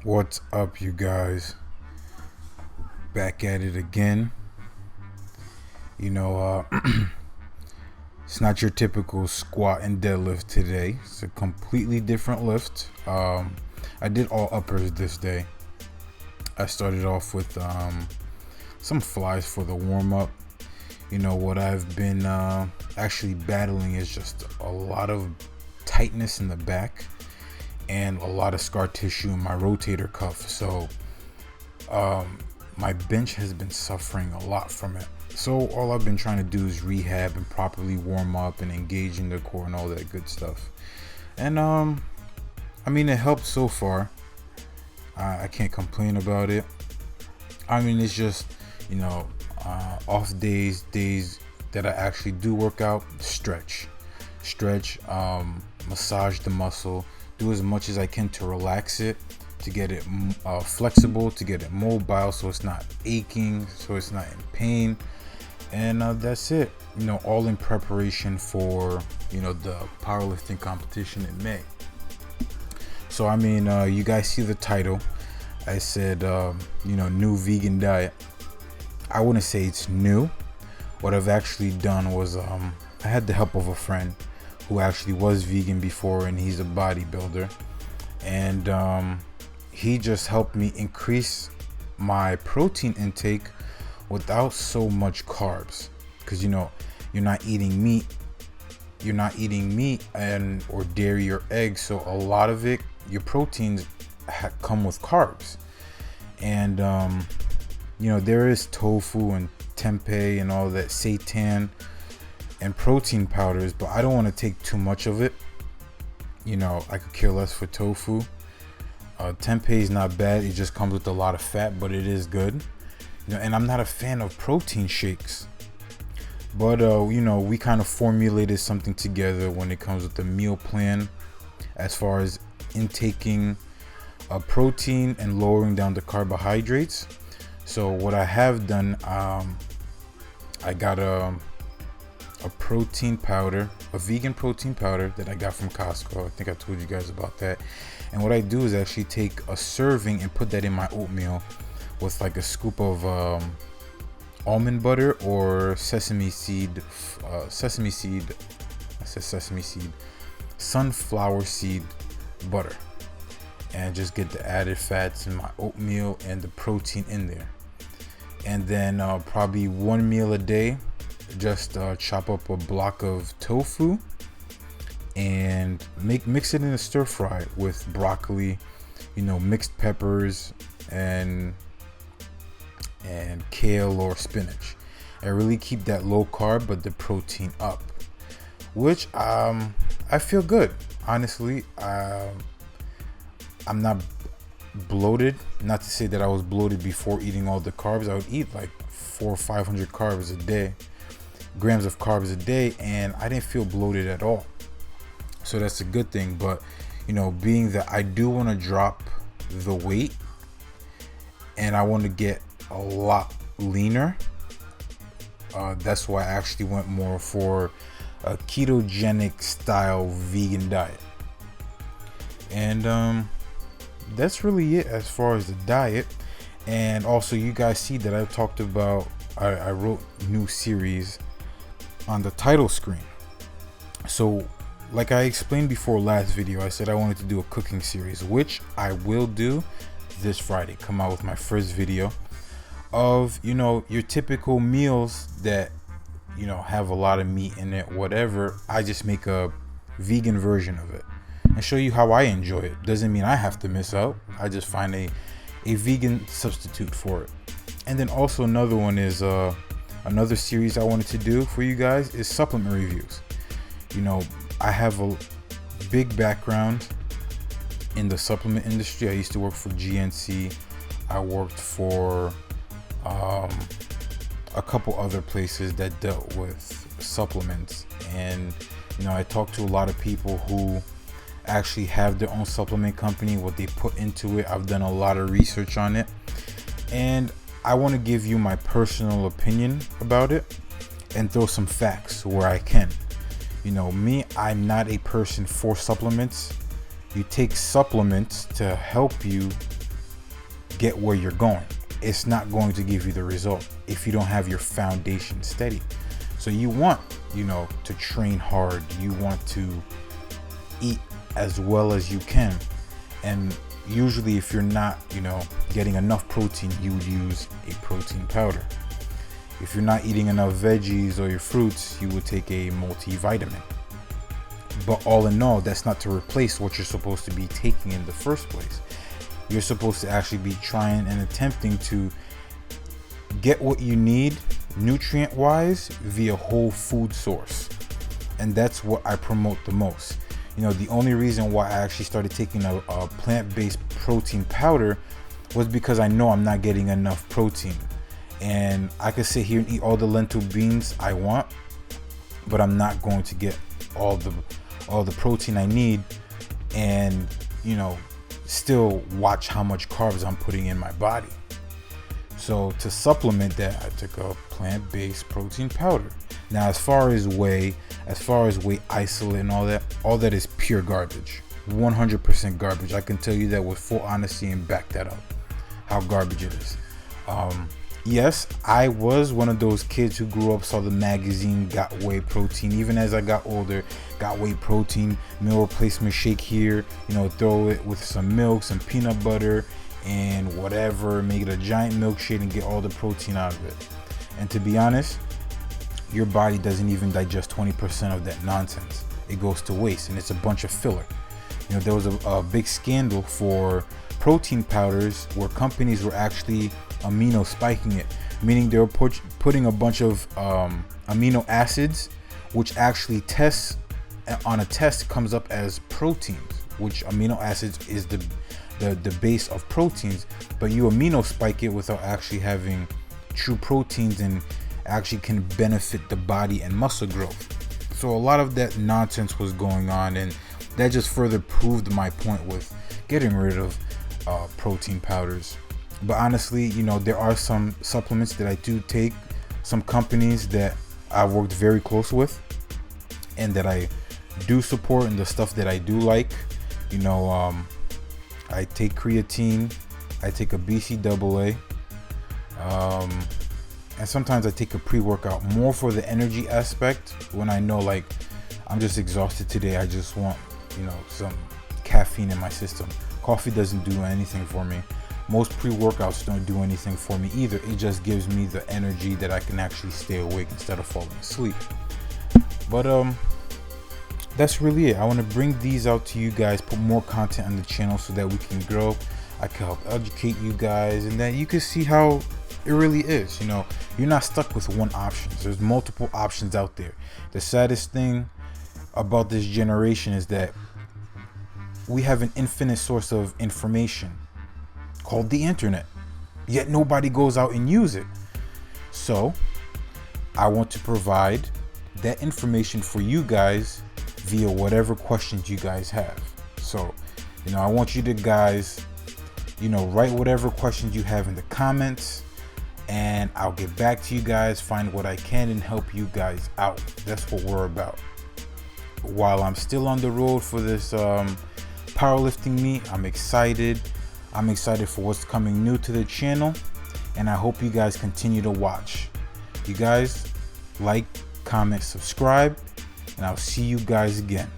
What's up, you guys? Back at it again. You know, it's not your typical squat and deadlift today. It's a completely different lift. I did all uppers this day. I started off with some flies for the warm up. You know, what I've been actually battling is just a lot of tightness in the back and a lot of scar tissue in my rotator cuff. So my bench has been suffering a lot from it. So all I've been trying to do is rehab and properly warm up and engage in the core and all that good stuff. And I mean, it helped so far. I can't complain about it. I mean, it's just, you know, off days that I actually do work out, stretch, massage the muscle, do as much as I can to relax it, to get it flexible, to get it mobile, so it's not aching, so it's not in pain. And that's it. You know, all in preparation for, you know, the powerlifting competition in May. So I mean, you guys see the title. I said, you know, new vegan diet. I wouldn't say it's new. What I've actually done was I had the help of a friend who actually was vegan before, and he's a bodybuilder, and he just helped me increase my protein intake without so much carbs, because you know, you're not eating meat and or dairy or eggs, so a lot of it, your proteins come with carbs. And you know, there is tofu and tempeh and all that seitan and protein powders, but I don't want to take too much of it. You know, I could care less for tofu. Tempeh is not bad, it just comes with a lot of fat, but it is good. You know, and I'm not a fan of protein shakes, but you know, we kind of formulated something together when it comes with the meal plan, as far as intaking protein and lowering down the carbohydrates. So what I have done, I got a protein powder, a vegan protein powder that I got from Costco. I think I told you guys about that. And what I do is actually take a serving and put that in my oatmeal with like a scoop of almond butter or sesame seed, sunflower seed butter, and just get the added fats in my oatmeal and the protein in there. And then probably one meal a day, just chop up a block of tofu and mix it in a stir fry with broccoli, you know, mixed peppers and kale or spinach. I really keep that low carb but the protein up, which I feel good, honestly. I'm not bloated. Not to say that I was bloated before eating all the carbs. I would eat like 400 or 500 carbs a day, grams of carbs a day, and I didn't feel bloated at all. So that's a good thing. But you know, being that I do want to drop the weight and I want to get a lot leaner, that's why I actually went more for a ketogenic style vegan diet. And that's really it as far as the diet. And also, you guys see that I talked about, I wrote new series on the title screen. So like I explained before last video, I said I wanted to do a cooking series, which I will do this Friday. Come out with my first video of, you know, your typical meals that, you know, have a lot of meat in it, whatever. I just make a vegan version of it and show you how I enjoy it. Doesn't mean I have to miss out. I just find a vegan substitute for it. And then also another one is another series I wanted to do for you guys is supplement reviews. You know, I have a big background in the supplement industry. I used to work for GNC. I worked for a couple other places that dealt with supplements, and you know, I talked to a lot of people who actually have their own supplement company, what they put into it. I've done a lot of research on it, and I want to give you my personal opinion about it and throw some facts where I can. You know, me, I'm not a person for supplements. You take supplements to help you get where you're going. It's not going to give you the result if you don't have your foundation steady. So you want, to train hard. You want to eat as well as you can. And usually if you're not, getting enough protein, you would use a protein powder. If you're not eating enough veggies or your fruits, you would take a multivitamin. But all in all, that's not to replace what you're supposed to be taking in the first place. You're supposed to actually be trying and attempting to get what you need nutrient wise via whole food source. And that's what I promote the most. The only reason why I actually started taking a plant-based protein powder was because I know I'm not getting enough protein. And I could sit here and eat all the lentil beans I want, but I'm not going to get all the protein I need, and still watch how much carbs I'm putting in my body. So to supplement that, I took a plant-based protein powder. Now, as far as whey isolate and all that is pure garbage. 100% garbage. I can tell you that with full honesty and back that up, how garbage it is. Yes, I was one of those kids who grew up, saw the magazine, got whey protein. Even as I got older, got whey protein, meal replacement shake here, throw it with some milk, some peanut butter, and whatever, make it a giant milkshake and get all the protein out of it. And to be honest, your body doesn't even digest 20% of that nonsense. It goes to waste, and it's a bunch of filler. There was a big scandal for protein powders where companies were actually amino spiking it, meaning they were putting a bunch of amino acids, which actually tests on a test comes up as proteins, which amino acids is the base of proteins, but you amino spike it without actually having true proteins and actually can benefit the body and muscle growth. So a lot of that nonsense was going on, and that just further proved my point with getting rid of protein powders. But honestly, there are some supplements that I do take, some companies that I've worked very close with and that I do support, and the stuff that I do like. I take creatine, I take a BCAA, and sometimes I take a pre-workout, more for the energy aspect. When I know, like, I'm just exhausted today, I just want some caffeine in my system. Coffee doesn't do anything for me. Most pre-workouts don't do anything for me either. It just gives me the energy that I can actually stay awake instead of falling asleep. But that's really it. I want to bring these out to you guys, put more content on the channel so that we can grow. I can help educate you guys, and then you can see how it really is. You're not stuck with one option. There's multiple options out there. The saddest thing about this generation is that we have an infinite source of information called the internet, yet nobody goes out and use it. So I want to provide that information for you guys via whatever questions you guys have. So I want you to guys write whatever questions you have in the comments, and I'll get back to you guys, find what I can and help you guys out. That's what we're about. While I'm still on the road for this powerlifting meet, I'm excited for what's coming new to the channel, and I hope you guys continue to watch. You guys like, comment, subscribe, and I'll see you guys again.